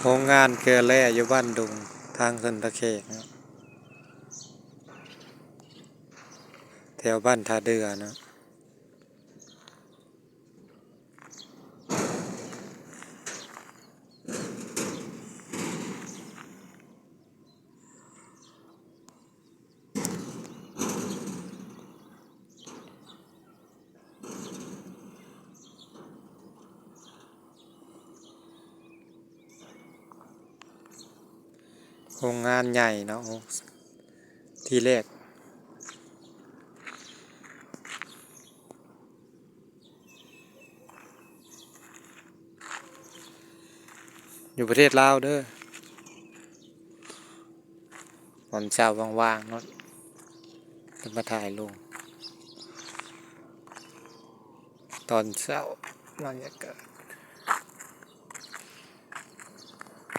โรงงานเกลือแร่อยู่บ้านดุงทางขึ้นตะเคียนแถวบ้านท่าเดือนะโรงงานใหญ่เนาะที่แรกอยู่ประเทศลาวเด้อตอนเช้าว่างๆเนาะจะมาถ่ายลงตอนเช้าบรรยากาศ